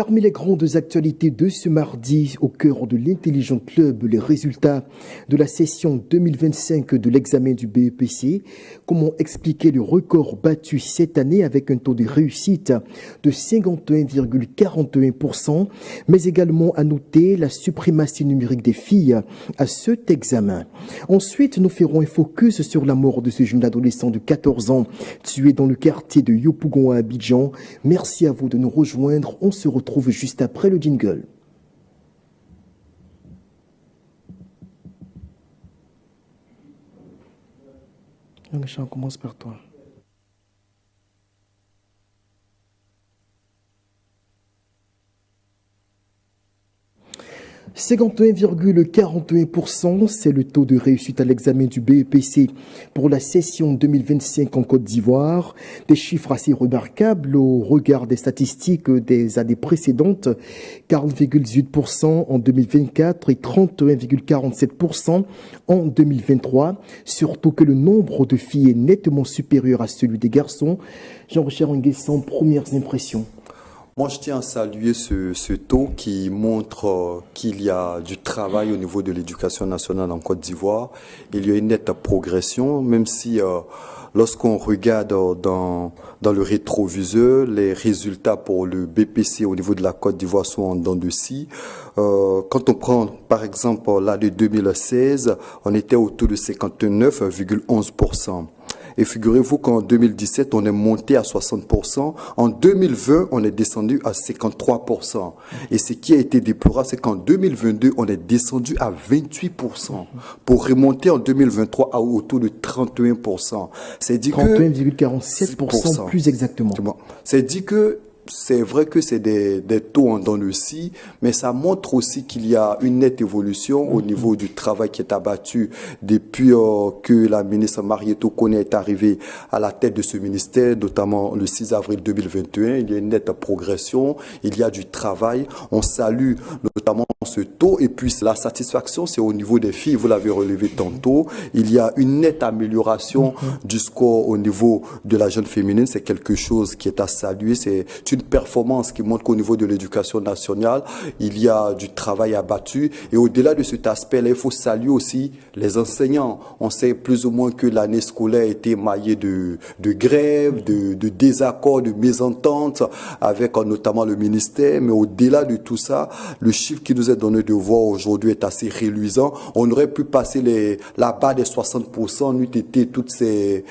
Parmi les grandes actualités de ce mardi, au cœur de l'Intelligent Club, les résultats de la session 2025 de l'examen du BEPC. Comment expliquer le record battu cette année avec un taux de réussite de 51,41%, mais également à noter la suprématie numérique des filles à cet examen. Ensuite, nous ferons un focus sur la mort de ce jeune adolescent de 14 ans tué dans le quartier de Yopougon à Abidjan. Merci à vous de nous rejoindre. On se retrouve juste après le jingle. On commence par toi. 51,41%, c'est le taux de réussite à l'examen du BEPC pour la session 2025 en Côte d'Ivoire. Des chiffres assez remarquables au regard des statistiques des années précédentes. 40,18% en 2024 et 31,47% en 2023. Surtout que le nombre de filles est nettement supérieur à celui des garçons. Jean-Richard Nguessan, premières impressions. Moi, je tiens à saluer ce taux qui montre qu'il y a du travail au niveau de l'éducation nationale en Côte d'Ivoire. Il y a une nette progression, même si lorsqu'on regarde dans le rétroviseur, les résultats pour le BPC au niveau de la Côte d'Ivoire sont en dents de scie. Quand on prend, par exemple, l'année 2016, on était autour de 59,11%. Et figurez-vous qu'en 2017, on est monté à 60%. En 2020, on est descendu à 53%. Et ce qui a été déplorable, c'est qu'en 2022, on est descendu à 28%. Pour remonter en 2023 à autour de 31%. C'est dit 31,47% plus exactement. C'est dit que c'est vrai que c'est des taux en dents de scie, mais ça montre aussi qu'il y a une nette évolution au niveau du travail qui est abattu depuis que la ministre Mariétou Kone est arrivée à la tête de ce ministère, notamment le 6 avril 2021. Il y a une nette progression, il y a du travail. On salue notamment ce taux et puis la satisfaction, c'est au niveau des filles, vous l'avez relevé tantôt. Il y a une nette amélioration du score au niveau de la jeune féminine. C'est quelque chose qui est à saluer. C'est une performance qui montre qu'au niveau de l'éducation nationale, il y a du travail abattu. Et au-delà de cet aspect-là, il faut saluer aussi les enseignants. On sait plus ou moins que l'année scolaire a été maillée de grèves, de désaccords, de mésententes avec notamment le ministère. Mais au-delà de tout ça, le chiffre qui nous est donné de voir aujourd'hui est assez reluisant. On aurait pu passer la barre des 60%, n'eût été toutes ces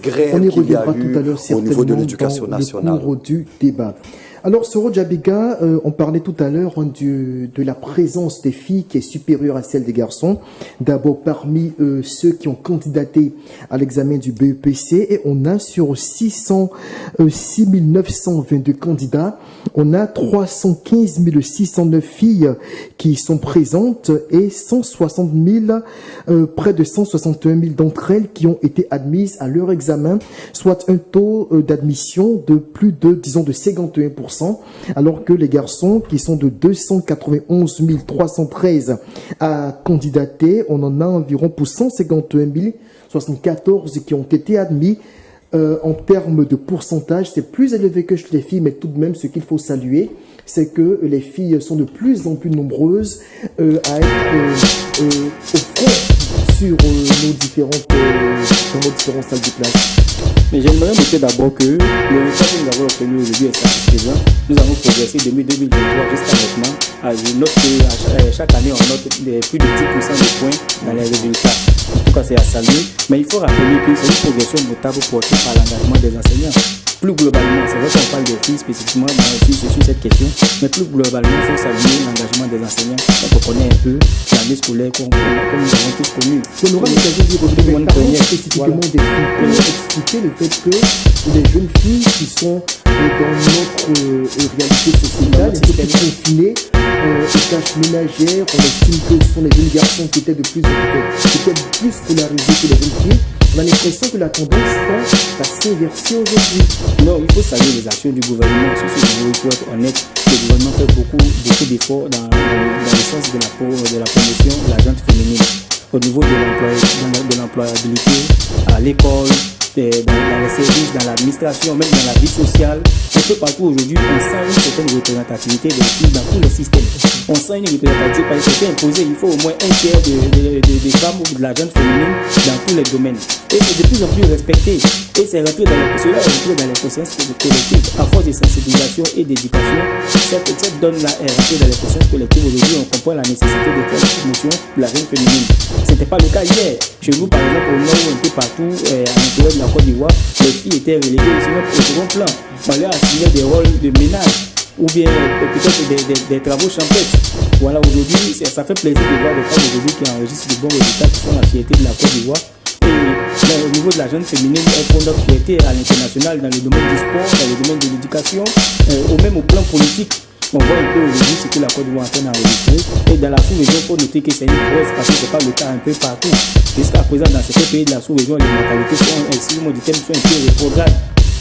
grèves qu'il y a eu au niveau de l'éducation nationale. Alors, Soro Djabiga, on parlait tout à l'heure de la présence des filles qui est supérieure à celle des garçons. D'abord, parmi ceux qui ont candidaté à l'examen du BEPC, et on a sur 6 922 candidats, on a 315 609 filles qui sont présentes et 160 000, près de 161 000 d'entre elles qui ont été admises à leur examen, soit un taux d'admission de plus de, disons, de 51%. Alors que les garçons qui sont de 291 313 à candidater, on en a environ pour 151 074 qui ont été admis. En termes de pourcentage, c'est plus élevé que chez les filles, mais tout de même, ce qu'il faut saluer, c'est que les filles sont de plus en plus nombreuses à être au front sur nos différentes salles de classe. Mais j'aimerais noter d'abord que le résultat que nous avons obtenu aujourd'hui est satisfaisant. Nous avons progressé depuis 2023 jusqu'à maintenant. Je note que chaque année, on note plus de 10% de points dans les résultats. En tout cas, c'est à saluer. Mais il faut rappeler que c'est une progression notable portée par l'engagement des enseignants. Plus globalement, c'est vrai qu'on parle des filles spécifiquement sur cette question, mais plus globalement, il faut saluer l'engagement des enseignants. Donc, on connaît un peu l'année scolaire comme nous avons tous connu. On aura l'occasion d'y revenir, mais spécifiquement des filles. Comment expliquer le fait que les jeunes filles qui sont dans notre réalité sociétale, un peu plus confinées, aux tâches ménagères, on estime que ce sont les jeunes garçons qui étaient peut-être plus scolarisés que les jeunes filles. On a l'impression que la tendance tend à s'inverser aujourd'hui. Non, il faut saluer les actions du gouvernement. Sur ce niveau, il faut être honnête. Le gouvernement fait beaucoup d'efforts dans le sens de la promotion de la gente féminine. Au niveau de l'employabilité, à l'école, dans les services, dans l'administration, même dans la vie sociale. On peu partout aujourd'hui, on sent une certaine représentativité des filles dans tous les systèmes. On sent une représentativité parce que c'était imposé. Il faut au moins un tiers des femmes ou de la jeune féminine dans tous les domaines. Et c'est de plus en plus respecté. Et c'est rentré dans cela est rentré dans les consciences collectives. À force de sensibilisation et d'éducation, cette donne-là est rentrée dans les consciences collectives. Aujourd'hui, on comprend la nécessité de faire la promotion de la jeune féminine. Ce n'était pas le cas hier. Chez nous, par exemple, au nord ou un peu partout, à l'intérieur de la Côte d'Ivoire, les filles étaient reléguées au second plan. On leur assignait des rôles de ménage ou bien peut-être des travaux champêtres. Voilà, aujourd'hui, ça fait plaisir de voir des femmes aujourd'hui qui enregistrent de bons résultats, qui sont la fierté de la Côte d'Ivoire. Et au niveau de la jeune féminine, elles font notre fierté à l'international dans le domaine du sport, dans le domaine de l'éducation, ou même au plan politique. On voit un peu aujourd'hui ce que la Côte d'Ivoire est en train d'enregistrer. Et dans la sous-région, il faut noter que c'est une prouesse parce que ce n'est pas le cas un peu partout. Jusqu'à présent, dans certains pays de la sous-région, les mentalités sont, si le mot du thème, sont un peu rétrogrades.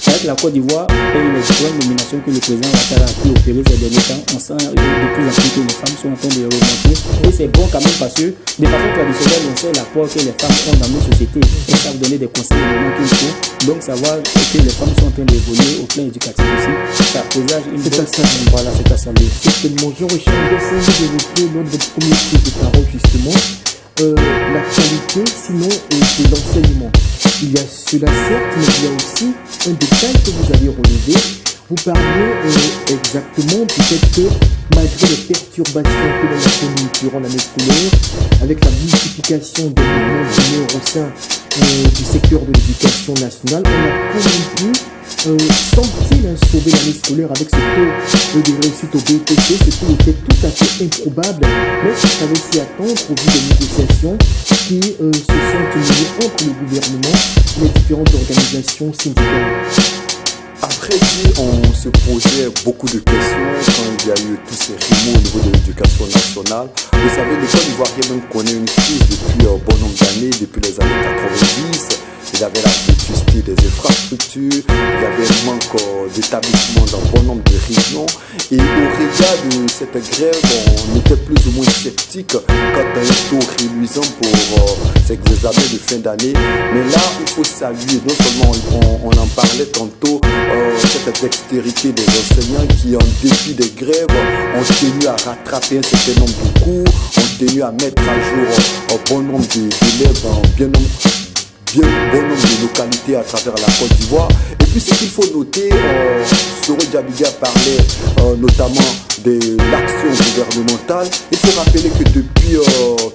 Avec la Côte d'Ivoire et les différentes nominations que le président Ouattara a pu opérer ces derniers temps, on sent de plus en plus que les femmes sont en train de remonter. Et c'est bon quand même parce que de façon traditionnelle, on sait l'apport que les femmes ont dans nos sociétés. Elles savent donner des conseils au moment qu'il faut. Donc savoir que les femmes sont en train d'évoluer au plan éducatif aussi, ça présage une bonne assemblée. Voilà, c'est assemblée. Certainement, Jean-Richard Bessin, vous évoquez lors de votre première prise de parole justement la qualité, sinon, de l'enseignement. Il y a cela certes, mais il y a aussi un détail que vous avez relevé. Vous parlez exactement du fait que malgré les perturbations que l'on a connues durant l'année scolaire, avec la multiplication des mouvements d'humeur au sein du secteur de l'éducation nationale, on a quand même pu semble-t-il sauver l'année scolaire avec ce taux de réussite au BPC, ce qui était tout à fait improbable, mais il fallait s'y attendre au vu des négociations qui se sont tenues entre le gouvernement et les différentes organisations syndicales. Après dit, on se posait beaucoup de questions quand il y a eu tous ces remous au niveau de l'éducation nationale. Vous savez, l'école ivoirienne même connaît une crise depuis un bon nombre d'années, depuis les années 90. Il y avait la vétusté des infrastructures, il y avait un manque d'établissement dans bon nombre de régions. Et au regard de cette grève, on était plus ou moins sceptique quant à un taux réluisant pour ces examens de fin d'année. Mais là, il faut saluer, non seulement on en parlait tantôt, cette dextérité des enseignants qui, en dépit des grèves, ont tenu à rattraper un certain nombre de cours, ont tenu à mettre à jour un bon nombre d'élèves, bien bon nombre de localités à travers la Côte d'Ivoire. Et puis ce qu'il faut noter, Soro Diabiga parlait notamment de l'action gouvernementale. Il faut rappeler que depuis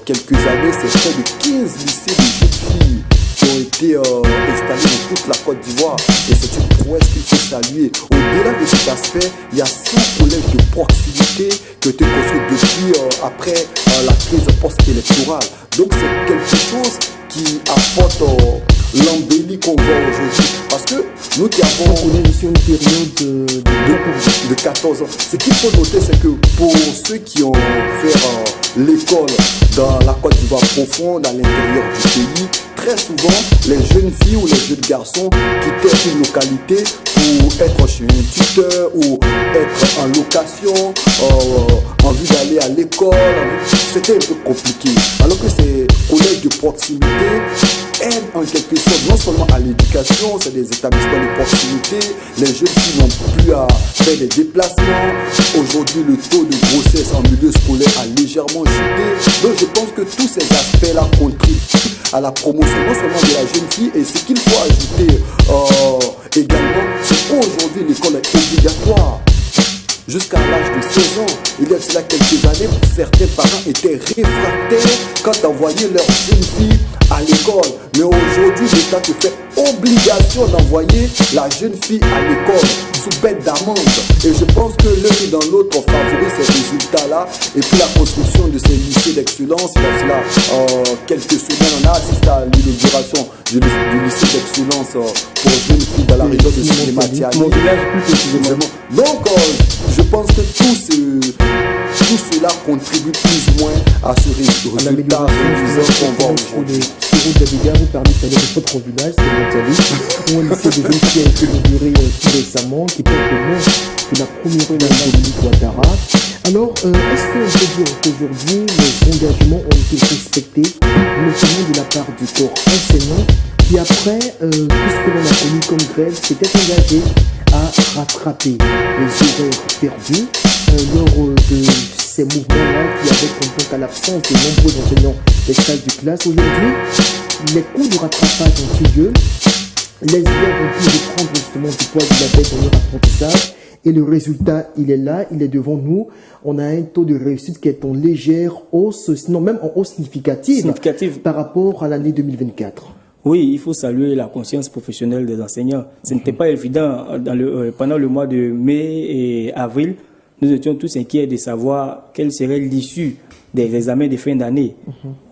quelques années, c'est près de 15 lycées de jeunes filles qui ont été installés dans toute la Côte d'Ivoire. Et c'est une prouesse qu'il faut saluer. Au-delà de cet aspect, il y a 100 collèges de proximité qui ont été construits depuis après la crise post-électorale. Donc c'est quelque chose qui apporte l'embellie qu'on voit aujourd'hui. Parce que nous qui avons une période de 14 ans, ce qu'il faut noter, c'est que pour ceux qui ont fait l'école dans la Côte d'Ivoire profonde, à l'intérieur du pays, très souvent, les jeunes filles ou les jeunes garçons quittaient une localité pour être chez un tuteur ou être en location, en vue d'aller à l'école. C'était un peu compliqué. Alors que ces collèges de proximité aident en quelque sorte non seulement à l'éducation, c'est des établissements de proximité. Les jeunes filles n'ont plus à faire des déplacements. Aujourd'hui, le taux de grossesse en milieu scolaire a légèrement chuté. Donc je pense que tous ces aspects-là contribuent à la promotion non seulement de la jeune fille. Et ce qu'il faut ajouter également, c'est qu'aujourd'hui l'école est obligatoire. Jusqu'à l'âge de 16 ans, il y a cela quelques années, certains parents étaient réfractaires quand envoyaient leurs jeunes filles à l'école. Mais aujourd'hui, l'État te fait obligation d'envoyer la jeune fille à l'école sous peine d'amende. Et je pense que l'un et dans l'autre favorise ces résultats-là. Et puis la construction de ces lycées d'excellence, il y a cela quelques semaines, on a assisté à l'inauguration du lycée d'excellence pour jeunes filles dans la région de Cinématiani. Mon village plus précisément. Donc, je pense que tout cela contribue plus ou moins à ce résultat qu'on voit aujourd'hui. Soro Diabiga, vous parlez de votre village, c'est Montali, où un lycée de jeunes qui a été inauguré tout récemment, qui porte le nom de la première dame Dominique Ouattara. Alors, est-ce qu'on peut dire qu'aujourd'hui, les engagements ont été respectés, notamment de la part du corps enseignant, qui après tout ce que l'on a connu comme grève, s'était engagé à rattraper les horaires perdus lors de ces mouvements-là qui avaient comme à l'absence de nombreux enseignants des salles de classe. Aujourd'hui, les cours de rattrapage ont eu lieu. Les élèves ont pu reprendre justement du poids de la bête dans leur apprentissage. Et le résultat, il est là, il est devant nous. On a un taux de réussite qui est en légère hausse, sinon même en hausse significative par rapport à l'année 2024. Oui, il faut saluer la conscience professionnelle des enseignants. Ce n'était pas évident pendant le mois de mai et avril. Nous étions tous inquiets de savoir quelle serait l'issue des examens de fin d'année.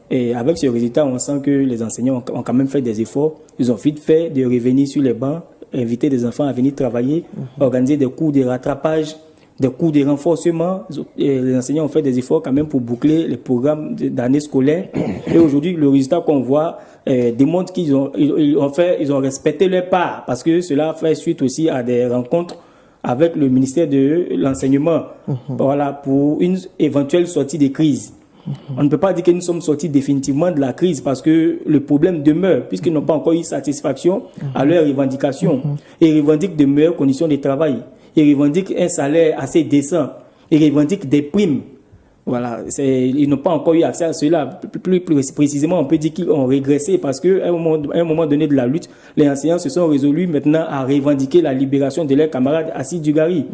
Et avec ce résultat, on sent que les enseignants ont quand même fait des efforts. Ils ont vite fait de revenir sur les bancs, inviter des enfants à venir travailler, organiser des cours de rattrapage, des cours de renforcement. Et les enseignants ont fait des efforts quand même pour boucler les programmes d'année scolaire. Et aujourd'hui, le résultat qu'on voit démontre qu'ils ont respecté leur part, parce que cela fait suite aussi à des rencontres avec le ministère de l'Enseignement, voilà, pour une éventuelle sortie de crise. On ne peut pas dire que nous sommes sortis définitivement de la crise parce que le problème demeure, puisqu'ils n'ont pas encore eu satisfaction à leurs revendications. Ils revendiquent de meilleures conditions de travail. Ils revendiquent un salaire assez décent. Ils revendiquent des primes. Voilà, ils n'ont pas encore eu accès à cela. Plus précisément, on peut dire qu'ils ont régressé parce qu'à un moment donné de la lutte, les enseignants se sont résolus maintenant à revendiquer la libération de leurs camarades Assis Dugarry.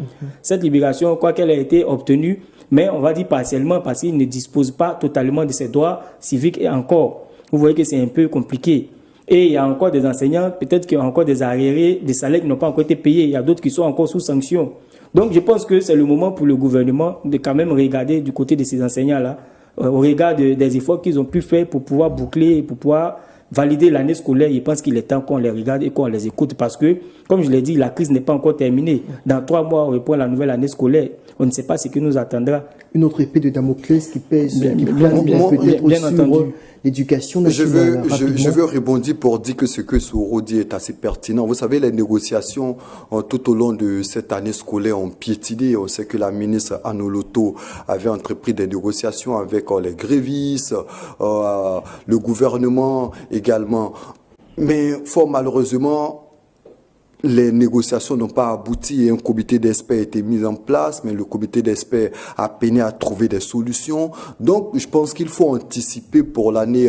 Cette libération, quoi qu'elle ait été obtenue, mais on va dire partiellement parce qu'ils ne disposent pas totalement de ces droits civiques et encore. Vous voyez que c'est un peu compliqué. Et il y a encore des enseignants, peut-être qu'il y a encore des arriérés, des salaires qui n'ont pas encore été payés. Il y a d'autres qui sont encore sous sanction. Donc je pense que c'est le moment pour le gouvernement de quand même regarder du côté de ces enseignants-là, au regard des efforts qu'ils ont pu faire pour pouvoir boucler et pour pouvoir valider l'année scolaire. Je pense qu'il est temps qu'on les regarde et qu'on les écoute parce que, comme je l'ai dit, la crise n'est pas encore terminée. Dans 3 mois, on reprend la nouvelle année scolaire. On ne sait pas ce qui nous attendra. Une autre épée de Damoclès qui pèse, bien sur l'éducation nationale. Je veux rebondir pour dire que ce que Soro dit est assez pertinent. Vous savez, les négociations tout au long de cette année scolaire ont piétiné. On sait que la ministre Anoloto avait entrepris des négociations avec les grévistes, le gouvernement également. Mais fort malheureusement, les négociations n'ont pas abouti et un comité d'experts a été mis en place, mais le comité d'experts a peiné à trouver des solutions. Donc, je pense qu'il faut anticiper pour l'année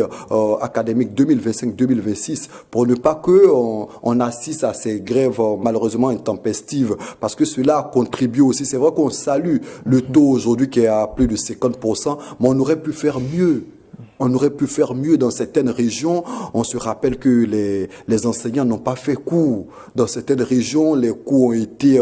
académique 2025-2026 pour ne pas qu'on assiste à ces grèves malheureusement intempestives, parce que cela contribue aussi. C'est vrai qu'on salue le taux aujourd'hui qui est à plus de 50%, mais on aurait pu faire mieux. On aurait pu faire mieux dans certaines régions. On se rappelle que les enseignants n'ont pas fait cours. Dans certaines régions, les cours ont été...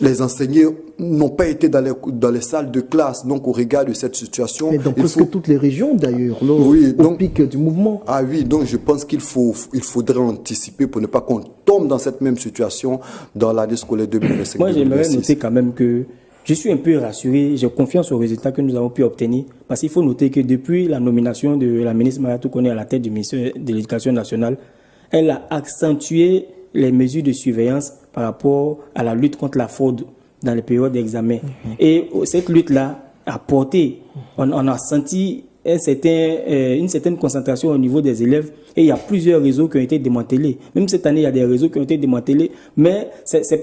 les enseignants n'ont pas été dans les salles de classe. Donc, au regard de cette situation... Et dans presque toutes les régions, d'ailleurs, au pic du mouvement. Ah oui, donc je pense qu'il faudrait anticiper pour ne pas qu'on tombe dans cette même situation dans l'année scolaire 2025-2026. Moi, j'aimerais noter quand même que je suis un peu rassuré, j'ai confiance aux résultats que nous avons pu obtenir, parce qu'il faut noter que depuis la nomination de la ministre Mariatou Koné à la tête du ministère de l'Éducation nationale, elle a accentué les mesures de surveillance par rapport à la lutte contre la fraude dans les périodes d'examen. Et cette lutte-là a porté, on a senti une certaine concentration au niveau des élèves, et il y a plusieurs réseaux qui ont été démantelés. Même cette année, il y a des réseaux qui ont été démantelés, mais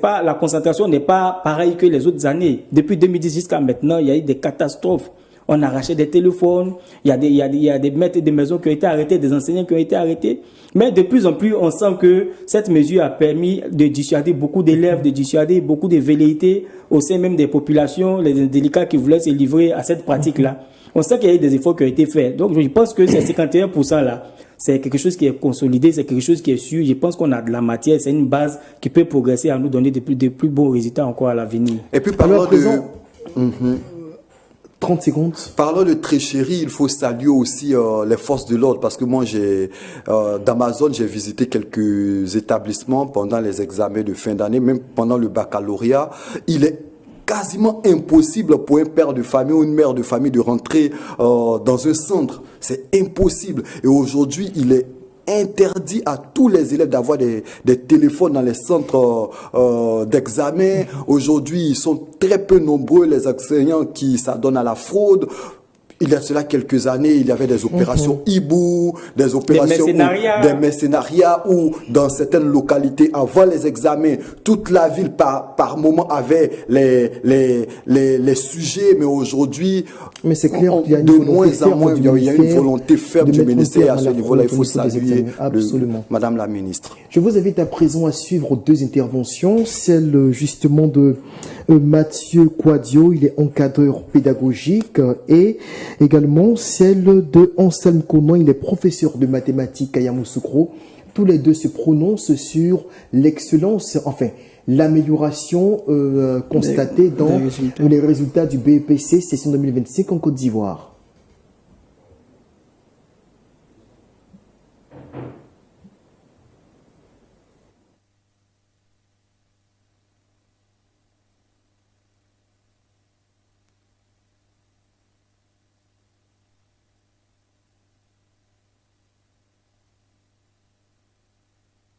la concentration n'est pas pareille que les autres années. Depuis 2010 jusqu'à maintenant, il y a eu des catastrophes. On a arraché des téléphones, il y a des maîtres de maison qui ont été arrêtés, des enseignants qui ont été arrêtés. Mais de plus en plus, on sent que cette mesure a permis de dissuader beaucoup d'élèves, de dissuader beaucoup de velléités au sein même des populations, les délicats qui voulaient se livrer à cette pratique-là. On sait qu'il y a eu des efforts qui ont été faits. Donc, je pense que ces 51%-là, c'est quelque chose qui est consolidé, c'est quelque chose qui est sûr. Je pense qu'on a de la matière, c'est une base qui peut progresser à nous donner de plus beaux résultats encore à l'avenir. Et puis, parlons de... 30 secondes. Parlant de tricherie, il faut saluer aussi les forces de l'ordre, parce que moi, d'Amazon, j'ai visité quelques établissements pendant les examens de fin d'année, même pendant le baccalauréat. Il est quasiment impossible pour un père de famille ou une mère de famille de rentrer dans un centre. C'est impossible. Et aujourd'hui, il est interdit à tous les élèves d'avoir des téléphones dans les centres d'examen. Aujourd'hui, ils sont très peu nombreux, les enseignants qui s'adonnent à la fraude. il y a cela quelques années, il y avait des opérations hibou, des opérations, des mercenariats où dans certaines localités, avant les examens, toute la ville par moment avait les sujets, mais aujourd'hui, mais c'est clair, de moins en moins, il y a une volonté ferme du ministère à ce niveau-là. Il faut saluer Madame la ministre. Je vous invite à présent à suivre 2 interventions, celle justement de Mathieu Quadio, il est encadreur pédagogique, et également celle de Anselme Konan, il est professeur de mathématiques à Yamoussoukro. Tous les deux se prononcent sur l'excellence, enfin l'amélioration constatée dans les résultats du BEPC session 2025 en Côte d'Ivoire.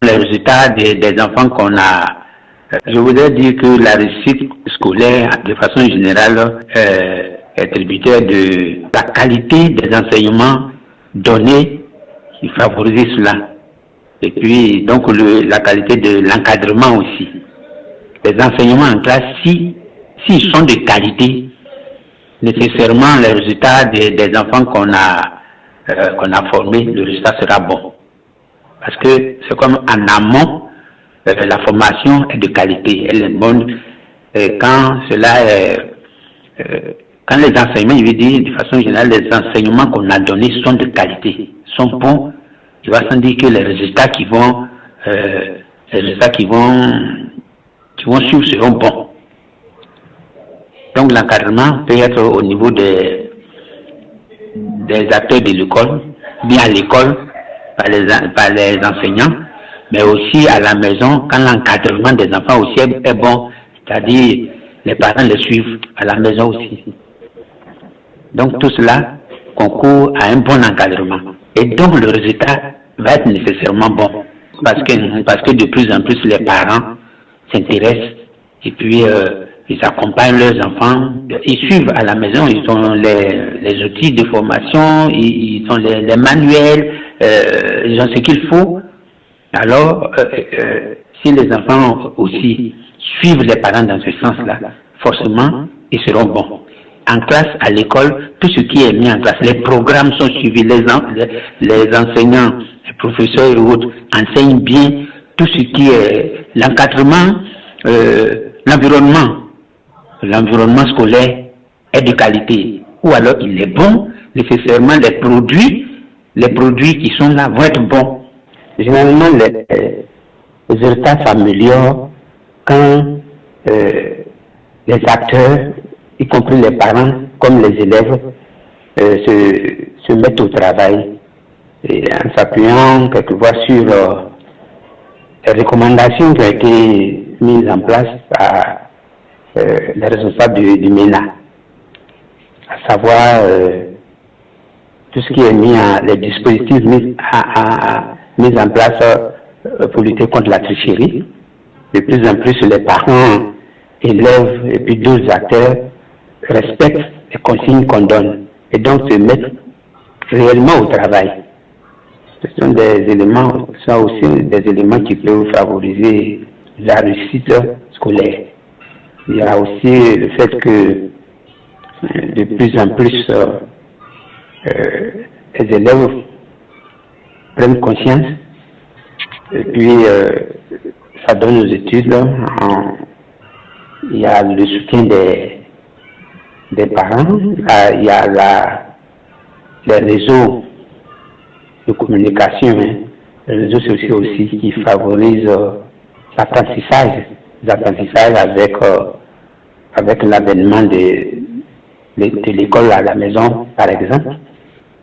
Les résultats des enfants qu'on a, je voudrais dire que la réussite scolaire, de façon générale, est tributaire de la qualité des enseignements donnés qui favorise cela. Et puis, donc, la qualité de l'encadrement aussi. Les enseignements en classe, s'ils sont de qualité, nécessairement, les résultats des enfants qu'on a formés, le résultat sera bon. Parce que c'est comme en amont, la formation est de qualité, elle est bonne. Quand quand les enseignements, je veux dire, de façon générale, les enseignements qu'on a donnés sont de qualité, sont bons, il va sans dire que les résultats qui vont suivre seront bons. Donc l'encadrement peut être au niveau des acteurs de l'école, bien à l'école, par les enseignants, mais aussi à la maison, quand l'encadrement des enfants aussi est bon, c'est-à-dire les parents les suivent à la maison aussi. Donc tout cela concourt à un bon encadrement. Et donc le résultat va être nécessairement bon, parce que de plus en plus les parents s'intéressent et puis ils accompagnent leurs enfants, ils suivent à la maison, ils ont les outils de formation, ils ont les manuels, ils ont ce qu'il faut. Alors, si les enfants aussi suivent les parents dans ce sens-là, forcément, ils seront bons. En classe, à l'école, tout ce qui est mis en classe, les programmes sont suivis, les enseignants, les professeurs et autres enseignent bien tout ce qui est l'encadrement, l'environnement scolaire est de qualité. Ou alors il est bon, nécessairement les produits qui sont là vont être bons. Généralement, les résultats s'améliorent quand les acteurs, y compris les parents, comme les élèves, se mettent au travail et en s'appuyant quelquefois sur les recommandations qui ont été mises en place par les responsables du MENA, à savoir tout ce qui est les dispositifs mis en place pour lutter contre la tricherie. De plus en plus, les parents, élèves et puis d'autres acteurs respectent les consignes qu'on donne et donc se mettent réellement au travail. Ce sont des éléments, ça aussi des éléments qui peuvent favoriser la réussite scolaire. Il y a aussi le fait que de plus en plus les élèves prennent conscience et puis ça donne aux études. Il y a le soutien des parents, il y a les réseaux de communication, les réseaux sociaux aussi qui favorisent l'apprentissage avec l'avènement de l'école à la maison, par exemple.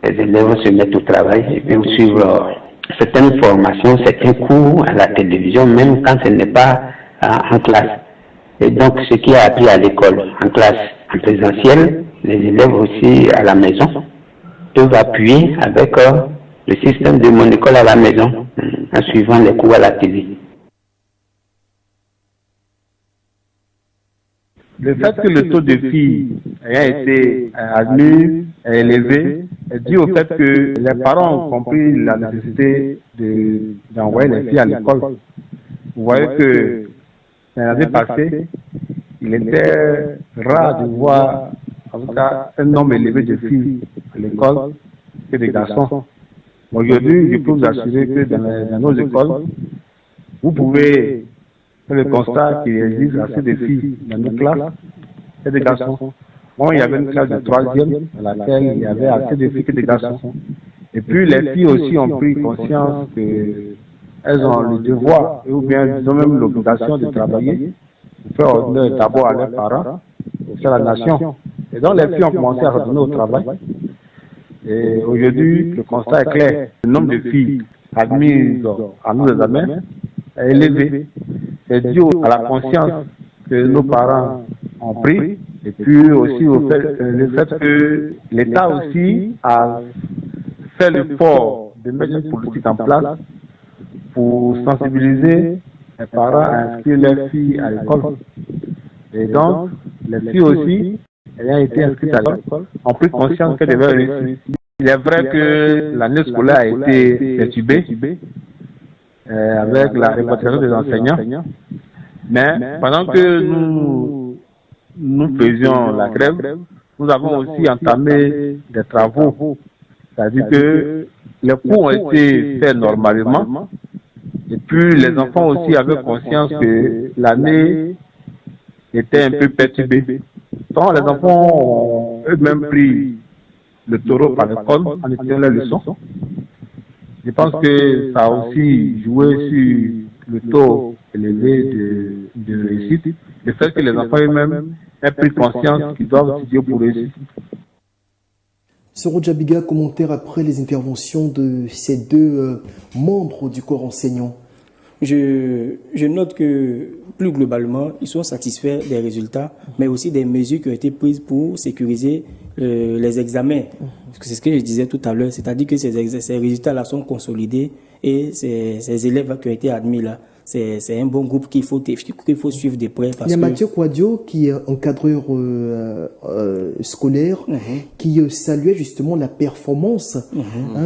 Les élèves se mettent au travail et peuvent suivre certaines formations, certains cours à la télévision, même quand ce n'est pas en classe. Et donc, ce qui est appris à l'école, en classe, en présentiel, les élèves aussi à la maison peuvent appuyer avec le système de mon école à la maison, en suivant les cours à la télé. le fait que le taux de filles ait été admis, élevé, est dû au fait que les parents ont compris la nécessité d'envoyer les filles à l'école. Vous voyez que l'année passée, il était rare de voir en tout cas un nombre élevé de filles à l'école que des garçons. Aujourd'hui, je peux vous assurer que dans nos écoles, vous pouvez faire le constat qu'il existe assez de filles dans nos classes et des garçons. Moi, il y avait une classe de 3e dans laquelle il y avait assez de filles que des garçons. Et puis les filles aussi ont pris conscience qu'elles ont le devoir, ou bien ils ont même l'obligation de travailler, pour faire honneur d'abord à leurs parents, pour faire la nation. Et donc les filles ont commencé à retourner au travail. Et aujourd'hui, le constat est clair. Le nombre de filles admises à nos examens est élevé. C'est dû à la conscience que nos parents ont pris, et puis aussi le fait que l'État aussi a fait l'effort de mettre une politique en place pour sensibiliser les parents à inscrire leurs filles à l'école. Et donc, les filles aussi, ayant été inscrites à l'école, ont pris conscience qu'elles devaient réussir. Il est vrai que l'année scolaire a été perturbée avec la répartition des enseignants, mais pendant que nous faisions la grève, nous avons aussi entamé des travaux, c'est-à-dire que les cours ont été faits normalement, et puis les enfants aussi avaient conscience que l'année était un peu perturbée. Donc les enfants ont eux-mêmes pris le taureau par le col en étudiant leurs leçons. Je pense que ça a aussi joué sur le taux élevé de réussite, le fait que les enfants eux-mêmes aient pris conscience qu'ils doivent étudier pour réussir. Soro Djabiga, commentaire après les interventions de ces deux membres du corps enseignant. Je note que plus globalement, ils sont satisfaits des résultats, mais aussi des mesures qui ont été prises pour sécuriser les examens. C'est ce que je disais tout à l'heure, c'est-à-dire que ces résultats-là sont consolidés et ces élèves qui ont été admis là, c'est un bon groupe qu'il faut suivre de près. Il y a Mathieu Kouadio, qui est encadreur scolaire, qui saluait justement la performance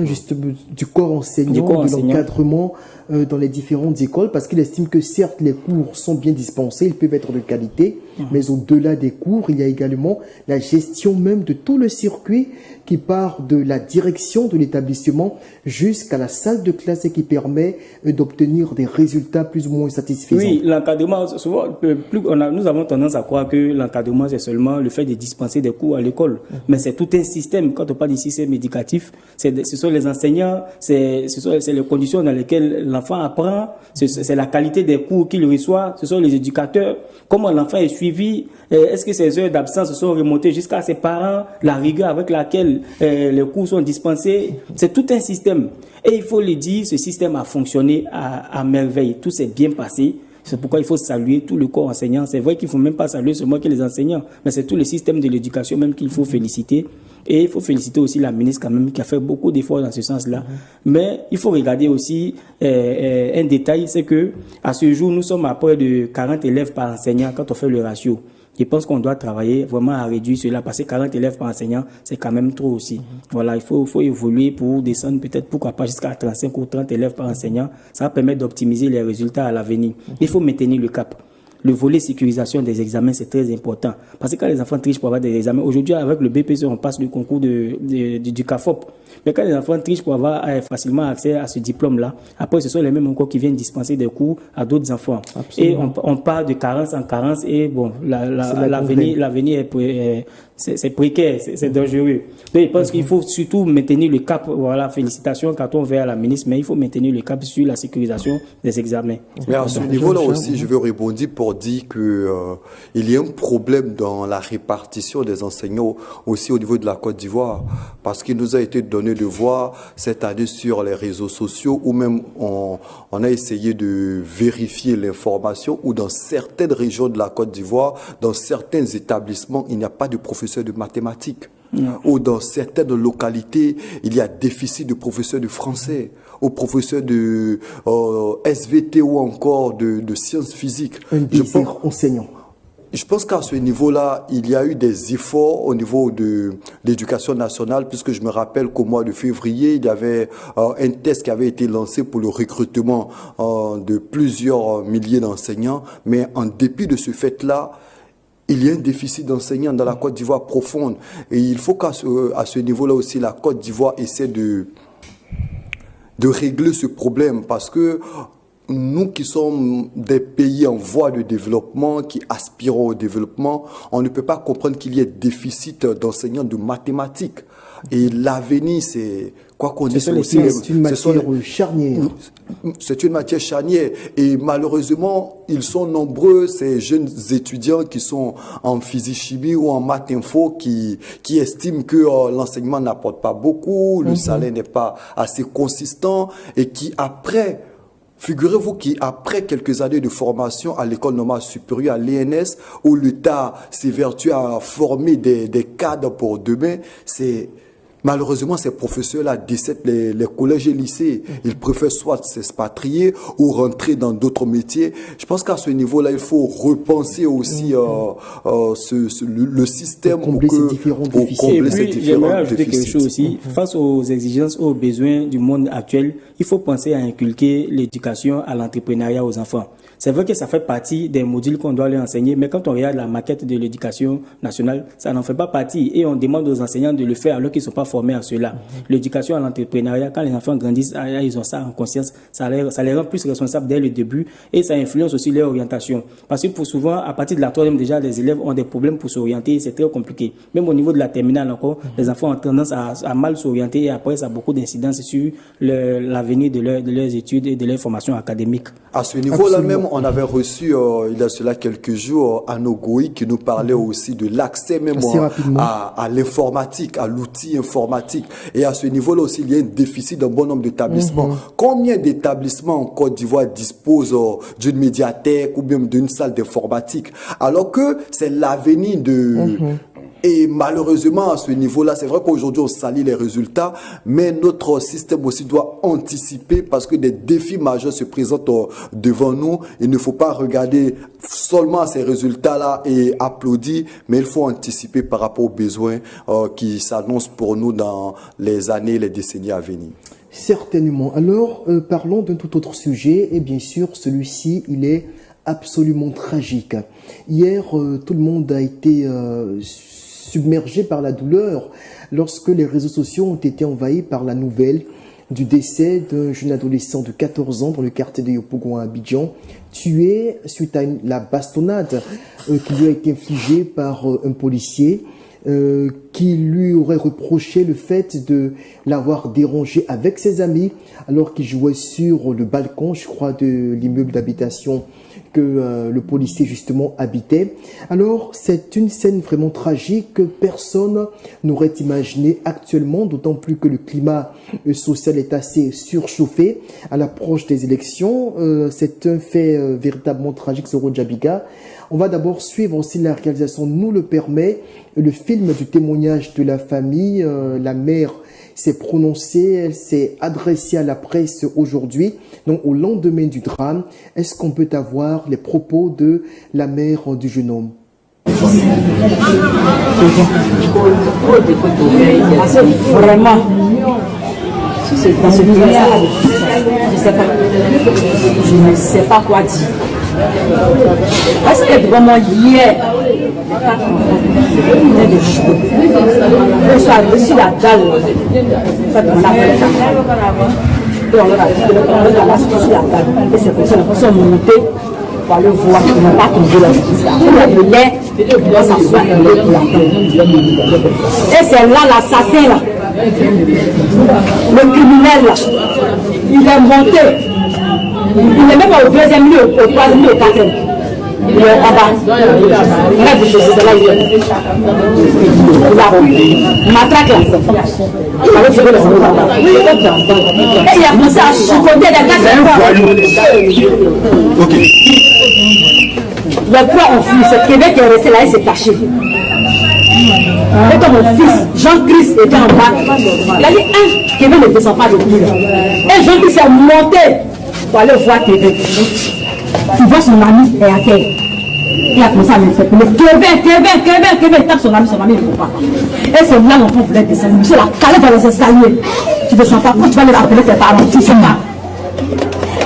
justement, du corps enseignant, de l'encadrement dans les différentes écoles, parce qu'il estime que certes les cours sont bien dispensés, ils peuvent être de qualité, mais au-delà des cours, il y a également la gestion même de tout le circuit qui part de la direction de l'établissement jusqu'à la salle de classe et qui permet d'obtenir des résultats plus ou moins satisfaisants. Oui, l'encadrement, souvent, nous avons tendance à croire que l'encadrement, c'est seulement le fait de dispenser des cours à l'école. Mais c'est tout un système. Quand on parle du système éducatif, ce sont les enseignants, c'est les conditions dans lesquelles l'enfant apprend, c'est la qualité des cours qu'il reçoit, ce sont les éducateurs, comment l'enfant est suivi, est-ce que ses heures d'absence sont remontées jusqu'à ses parents, la rigueur avec laquelle les cours sont dispensés. C'est tout un système. Et il faut le dire, ce système a fonctionné à merveille. Tout s'est bien passé. C'est pourquoi il faut saluer tout le corps enseignant. C'est vrai qu'il ne faut même pas saluer seulement que les enseignants, mais c'est tout le système de l'éducation même qu'il faut féliciter. Et il faut féliciter aussi la ministre quand même qui a fait beaucoup d'efforts dans ce sens-là. Mais il faut regarder aussi un détail, c'est que à ce jour, nous sommes à près de 40 élèves par enseignant quand on fait le ratio. Je pense qu'on doit travailler vraiment à réduire cela parce que 40 élèves par enseignant, c'est quand même trop aussi. Voilà, il faut évoluer pour descendre peut-être, pourquoi pas, jusqu'à 35 ou 30 élèves par enseignant. Ça va permettre d'optimiser les résultats à l'avenir. Il faut maintenir le cap. Le volet sécurisation des examens, c'est très important. Parce que quand les enfants trichent pour avoir des examens, aujourd'hui, avec le BPC, on passe le concours du CAFOP. Mais quand les enfants trichent pour avoir facilement accès à ce diplôme-là, après, ce sont les mêmes encore qui viennent dispenser des cours à d'autres enfants. Absolument. Et on part de carence en carence et bon, l'avenir c'est précaire, c'est dangereux. Donc, je pense qu'il faut surtout maintenir le cap. Voilà, félicitations quand on va à la ministre, mais il faut maintenir le cap sur la sécurisation des examens. Mais à ce niveau-là aussi, je veux rebondir pour dire que il y a un problème dans la répartition des enseignants aussi au niveau de la Côte d'Ivoire, parce qu'il nous a été donné de voir cette année sur les réseaux sociaux où même on a essayé de vérifier l'information où dans certaines régions de la Côte d'Ivoire, dans certains établissements, il n'y a pas de professeurs de mathématiques. Ou dans certaines localités, il y a déficit de professeurs de français, ou professeurs de SVT ou encore de sciences physiques. Un désert enseignant. Je pense qu'à ce niveau-là, il y a eu des efforts au niveau de l'éducation nationale, puisque je me rappelle qu'au mois de février, il y avait un test qui avait été lancé pour le recrutement de plusieurs milliers d'enseignants. Mais en dépit de ce fait-là, il y a un déficit d'enseignants dans la Côte d'Ivoire profonde. Et il faut qu'à ce niveau-là aussi, la Côte d'Ivoire essaie de régler ce problème, parce que nous qui sommes des pays en voie de développement, qui aspirons au développement, on ne peut pas comprendre qu'il y ait déficit d'enseignants de mathématiques. Et l'avenir, c'est quoi qu'on dise, c'est une matière charnière. C'est une matière charnière. Et malheureusement, ils sont nombreux, ces jeunes étudiants qui sont en physique-chimie ou en maths-info, qui estiment que l'enseignement n'apporte pas beaucoup, le salaire n'est pas assez consistant, et qui après... Figurez-vous qu'après quelques années de formation à l'école normale supérieure, à l'ENS, où l'État s'évertue à former des cadres pour demain, malheureusement, ces professeurs-là décèdent les collèges et lycées. Ils préfèrent soit s'expatrier ou rentrer dans d'autres métiers. Je pense qu'à ce niveau-là, il faut repenser aussi le système pour combler ces différents déficits. Et puis, j'aimerais ajouter quelque chose aussi. Face aux exigences, aux besoins du monde actuel, il faut penser à inculquer l'éducation à l'entrepreneuriat aux enfants. C'est vrai que ça fait partie des modules qu'on doit leur enseigner, mais quand on regarde la maquette de l'éducation nationale, ça n'en fait pas partie. Et on demande aux enseignants de le faire alors qu'ils ne sont pas formés à cela. L'éducation à l'entrepreneuriat, quand les enfants grandissent, ils ont ça en conscience, ça les rend plus responsables dès le début et ça influence aussi leur orientation. Parce que pour souvent, à partir de la troisième, déjà, les élèves ont des problèmes pour s'orienter, c'est très compliqué. Même au niveau de la terminale encore, les enfants ont tendance à mal s'orienter et après, ça a beaucoup d'incidences sur l'avenir de leurs études et de leur formation académique. À ce niveau-là même, on avait reçu, il y a cela quelques jours, Anno Goï qui nous parlait aussi de l'accès même à l'informatique, à l'outil informatique. Et à ce niveau-là aussi, il y a un déficit d'un bon nombre d'établissements. Combien d'établissements en Côte d'Ivoire disposent d'une médiathèque ou bien d'une salle d'informatique? Alors que c'est l'avenir de... Et malheureusement, à ce niveau-là, c'est vrai qu'aujourd'hui, on salit les résultats, mais notre système aussi doit anticiper parce que des défis majeurs se présentent devant nous. Il ne faut pas regarder seulement ces résultats-là et applaudir, mais il faut anticiper par rapport aux besoins qui s'annoncent pour nous dans les années, les décennies à venir. Certainement. Alors, parlons d'un tout autre sujet, et bien sûr, celui-ci, il est absolument tragique. Hier, tout le monde a été... submergé par la douleur lorsque les réseaux sociaux ont été envahis par la nouvelle du décès d'un jeune adolescent de 14 ans dans le quartier de Yopougon à Abidjan, tué suite à la bastonnade qui lui a été infligée par un policier qui lui aurait reproché le fait de l'avoir dérangé avec ses amis alors qu'il jouait sur le balcon, je crois, de l'immeuble d'habitation que le policier justement habitait. Alors c'est une scène vraiment tragique que personne n'aurait imaginé actuellement, d'autant plus que le climat social est assez surchauffé à l'approche des élections. C'est un fait véritablement tragique, Zoro Djabiga. On va d'abord suivre aussi, la réalisation nous le permet, le film du témoignage de la famille. La mère s'est prononcée, elle s'est adressée à la presse aujourd'hui, donc au lendemain du drame. Est-ce qu'on peut avoir les propos de la mère du jeune homme? Vraiment, dans ce milieu-là, je ne sais pas quoi dire. Parce que vraiment hier, de cheveux. On soit reçu la dalle. On a fait et on leur a dit que on a reçu la dalle. Et c'est pour ça qu'ils sont montés pour aller voir qu'ils n'ont pas tombé leur fils là. Le lait, on doit s'asseoir un peu pour l'attendre. Et c'est là l'assassin là, le criminel là, il est monté. Il est même au deuxième lieu, au troisième lieu, au quatrième. Il est en bas. Rêve de choses, c'est là il est. Il a pris matraque là. Il avait tiré les enfants. Et il a commencé à chiffonder des gars. Ok. Les trois ont fui. Ce Québec qui est resté là, il s'est caché. Et comme mon fils, Jean-Christ était en bas, il a dit, Québec ne descend pas de lui. Et Jean-Christ est monté pour aller voir Québec. Tu vois son ami est à terre. Il a commencé à l'interpeller. Kevin, il tape son ami ne veut pas. Et c'est là l'enfant voulait descendre. Monsieur l'a calé dans les escaliers. Tu ne descends pas, quand tu vas aller appeler tes parents, tu ne sais pas.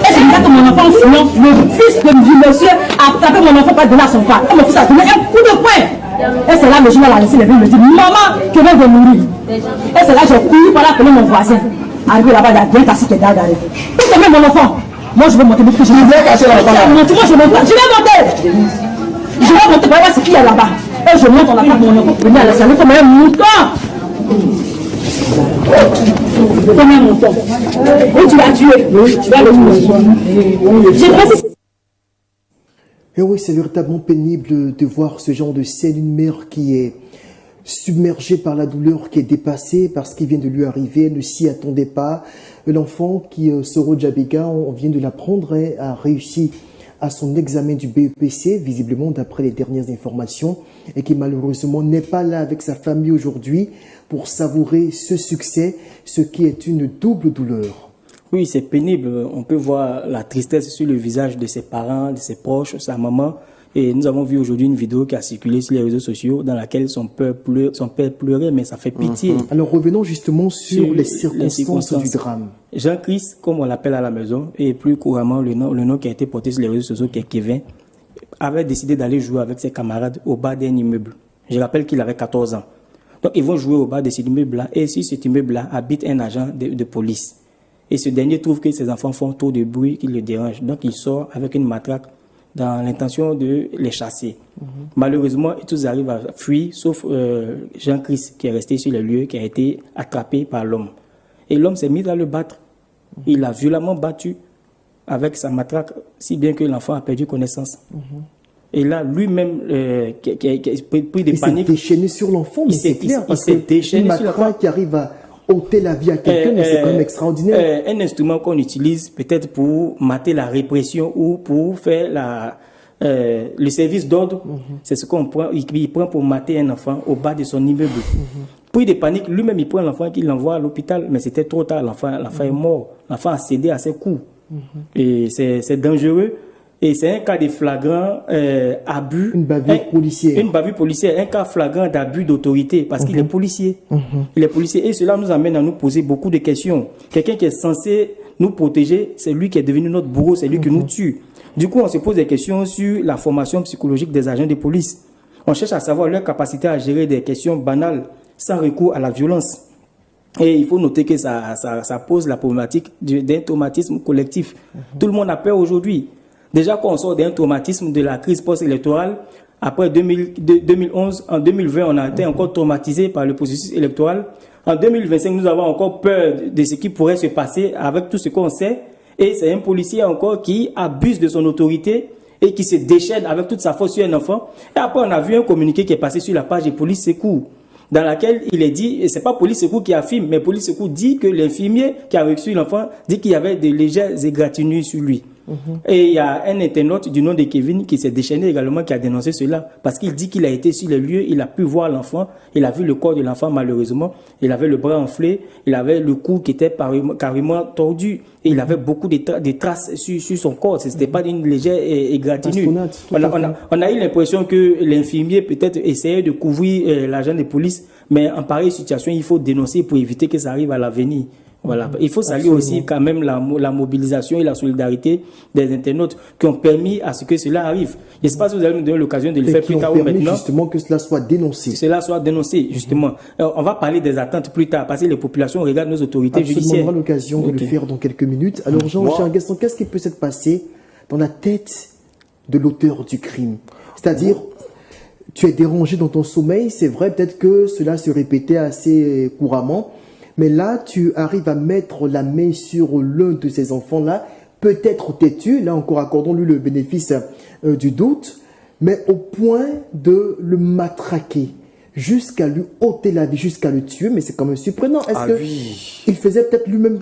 Et c'est là que mon enfant, sinon, le fils du monsieur a tapé mon enfant, pas donné à son père. Et mon fils a donné un coup de poing. Et c'est là le journal a laissé les filles me dire, maman, Kevin veut mourir. Et c'est là que j'ai couru pour aller appeler mon voisin. Arrivé là-bas, il a bien cassé tes dagues. Tu t'aimes mon enfant. Moi, je vais monter, je vais bien casser l'enfant. Je vais monter. Je vais monter pour voir ce qu'il y a là-bas. Et je monte, on n'a pas mon enfant pour venir à l'escalier comme un mouton. Comme un mouton. Oui, tu vas tuer. Tu vas le tuer. J'ai passé. Et oui, c'est véritablement pénible de voir ce genre de scène, une mère qui est submergée par la douleur, qui est dépassée par ce qui vient de lui arriver, elle ne s'y attendait pas. L'enfant qui, Soro Djabega, on vient de l'apprendre, a réussi à son examen du BEPC, visiblement d'après les dernières informations, et qui malheureusement n'est pas là avec sa famille aujourd'hui pour savourer ce succès, ce qui est une double douleur. Oui, c'est pénible. On peut voir la tristesse sur le visage de ses parents, de ses proches, sa maman. Et nous avons vu aujourd'hui une vidéo qui a circulé sur les réseaux sociaux dans laquelle son père pleurait, mais ça fait pitié. Alors revenons justement sur les circonstances du drame. Jean-Christ, comme on l'appelle à la maison, et plus couramment le nom qui a été porté sur les réseaux sociaux, qui est Kevin, avait décidé d'aller jouer avec ses camarades au bas d'un immeuble. Je rappelle qu'il avait 14 ans. Donc ils vont jouer au bas de cet immeuble-là, et sur cet immeuble-là habite un agent de police. Et ce dernier trouve que ses enfants font trop de bruit qui le dérange. Donc il sort avec une matraque dans l'intention de les chasser. Malheureusement, tous arrivent à fuir, sauf Jean-Christ qui est resté sur le lieu, qui a été attrapé par l'homme. Et l'homme s'est mis à le battre. Il l'a violemment battu avec sa matraque, si bien que l'enfant a perdu connaissance. Et là, lui-même, qui a pris des paniques... Il s'est déchaîné sur l'enfant, mais c'est clair, parce qu'une matraque qui arrive à ôter la vie à quelqu'un, mais c'est quand même extraordinaire. Un instrument qu'on utilise peut-être pour mater la répression ou pour faire le service d'ordre, c'est ce qu'on prend, il prend pour mater un enfant au bas de son immeuble. Puis de panique, lui-même il prend l'enfant et l'envoie à l'hôpital, mais c'était trop tard, l'enfant est mort, l'enfant a cédé à ses coups. Et c'est dangereux. Et c'est un cas de flagrant abus. Une bavure policière. Une bavure policière, un cas flagrant d'abus d'autorité, parce qu'il est policier. Il est policier. Et cela nous amène à nous poser beaucoup de questions. Quelqu'un qui est censé nous protéger, c'est lui qui est devenu notre bourreau, c'est lui qui nous tue. Du coup, on se pose des questions sur la formation psychologique des agents de police. On cherche à savoir leur capacité à gérer des questions banales sans recours à la violence. Et il faut noter que ça pose la problématique d'un traumatisme collectif. Tout le monde a peur aujourd'hui. Déjà qu'on sort d'un traumatisme de la crise post-électorale, après 2011, en 2020, on a été encore traumatisé par le processus électoral. En 2025, nous avons encore peur de ce qui pourrait se passer avec tout ce qu'on sait. Et c'est un policier encore qui abuse de son autorité et qui se déchaîne avec toute sa force sur un enfant. Et après, on a vu un communiqué qui est passé sur la page de Police Secours, dans laquelle il est dit, et c'est pas Police Secours qui affirme, mais Police Secours dit que l'infirmier qui a reçu l'enfant dit qu'il y avait de légères égratignures sur lui. Et il y a un internaute du nom de Kevin qui s'est déchaîné également, qui a dénoncé cela, parce qu'il dit qu'il a été sur les lieux, il a pu voir l'enfant, il a vu le corps de l'enfant malheureusement, il avait le bras enflé, il avait le cou qui était carrément tordu, et il avait beaucoup de traces sur son corps, ce n'était pas une légère égratignure. On a eu l'impression que l'infirmier peut-être essayait de couvrir l'agent de police, mais en pareille situation, il faut dénoncer pour éviter que ça arrive à l'avenir. Voilà. Il faut saluer aussi quand même la mobilisation et la solidarité des internautes qui ont permis à ce que cela arrive. Je ne sais pas si vous allez nous donner l'occasion de le faire plus tard ou maintenant. Justement que cela soit dénoncé. Cela soit dénoncé, justement. On va parler des attentes plus tard, parce que les populations regardent nos autorités judiciaires. On aura l'occasion de le faire dans quelques minutes. Alors Jean-Charles Gaston, qu'est-ce qui peut s'être passé dans la tête de l'auteur du crime? C'est-à-dire, tu es dérangé dans ton sommeil, c'est vrai, peut-être que cela se répétait assez couramment. Mais là, tu arrives à mettre la main sur l'un de ces enfants-là, peut-être têtu, là encore accordons-lui le bénéfice du doute, mais au point de le matraquer, jusqu'à lui ôter la vie, jusqu'à le tuer, mais c'est quand même surprenant. Est-ce qu'il faisait peut-être lui-même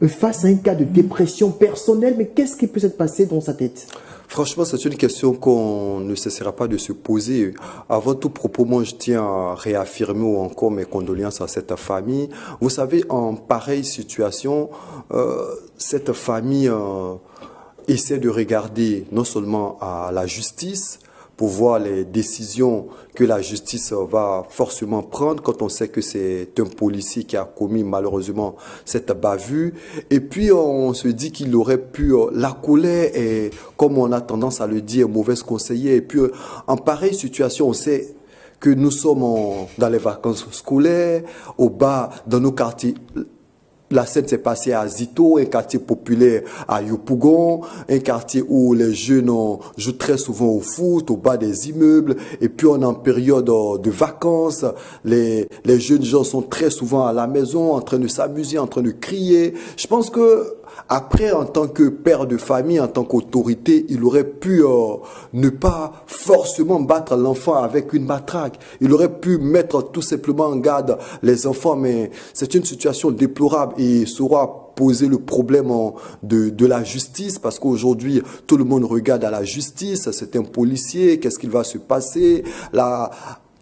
face à un cas de dépression personnelle, mais qu'est-ce qui peut s'être passé dans sa tête? Franchement, c'est une question qu'on ne cessera pas de se poser. Avant tout propos, moi, je tiens à réaffirmer encore mes condoléances à cette famille. Vous savez, en pareille situation, cette famille essaie de regarder non seulement à la justice, pour voir les décisions que la justice va forcément prendre quand on sait que c'est un policier qui a commis malheureusement cette bavure. Et puis on se dit qu'il aurait pu, la colère est, comme on a tendance à le dire, mauvaise conseillère. Et puis en pareille situation, on sait que nous sommes dans les vacances scolaires, au bas, dans nos quartiers. La scène s'est passée à Zito, un quartier populaire à Yopougon, un quartier où les jeunes jouent très souvent au foot, au bas des immeubles. Et puis on est en période de vacances. Les jeunes gens sont très souvent à la maison, en train de s'amuser, en train de crier. Je pense que après, en tant que père de famille, en tant qu'autorité, il aurait pu ne pas forcément battre l'enfant avec une matraque. Il aurait pu mettre tout simplement en garde les enfants, mais c'est une situation déplorable et saura poser le problème de la justice, parce qu'aujourd'hui, tout le monde regarde à la justice. C'est un policier, qu'est-ce qu'il va se passer là?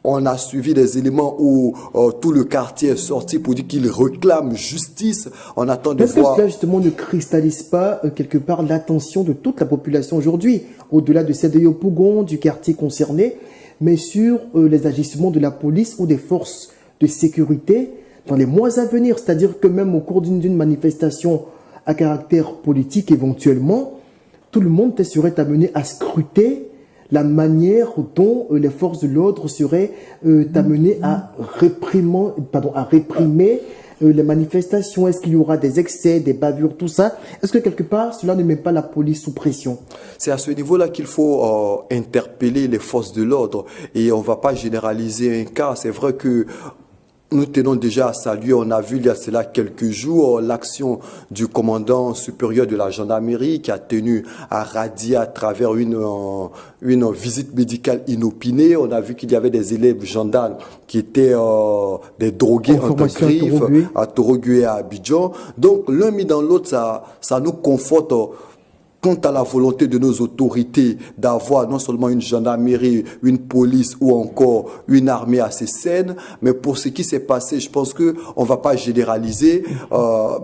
On a suivi des éléments où tout le quartier est sorti pour dire qu'il réclame justice. On attend de voir. Est-ce que cela justement ne cristallise pas quelque part l'attention de toute la population aujourd'hui, au-delà de celle de Yopougon, du quartier concerné, mais sur les agissements de la police ou des forces de sécurité dans les mois à venir? C'est-à-dire que même au cours d'une manifestation à caractère politique éventuellement, tout le monde serait amené à scruter la manière dont les forces de l'ordre seraient amenées à réprimer les manifestations. Est-ce qu'il y aura des excès, des bavures, tout ça? Est-ce que quelque part, cela ne met pas la police sous pression? C'est à ce niveau-là qu'il faut interpeller les forces de l'ordre. Et on ne va pas généraliser un cas. C'est vrai que nous tenons déjà à saluer, on a vu il y a cela quelques jours, l'action du commandant supérieur de la gendarmerie qui a tenu à radier à travers une visite médicale inopinée. On a vu qu'il y avait des élèves gendarmes qui étaient des drogués en griffes à Torogué et à Abidjan. Donc l'un mis dans l'autre, ça nous conforte quant à la volonté de nos autorités d'avoir non seulement une gendarmerie, une police ou encore une armée assez saine, mais pour ce qui s'est passé, je pense qu'on ne va pas généraliser,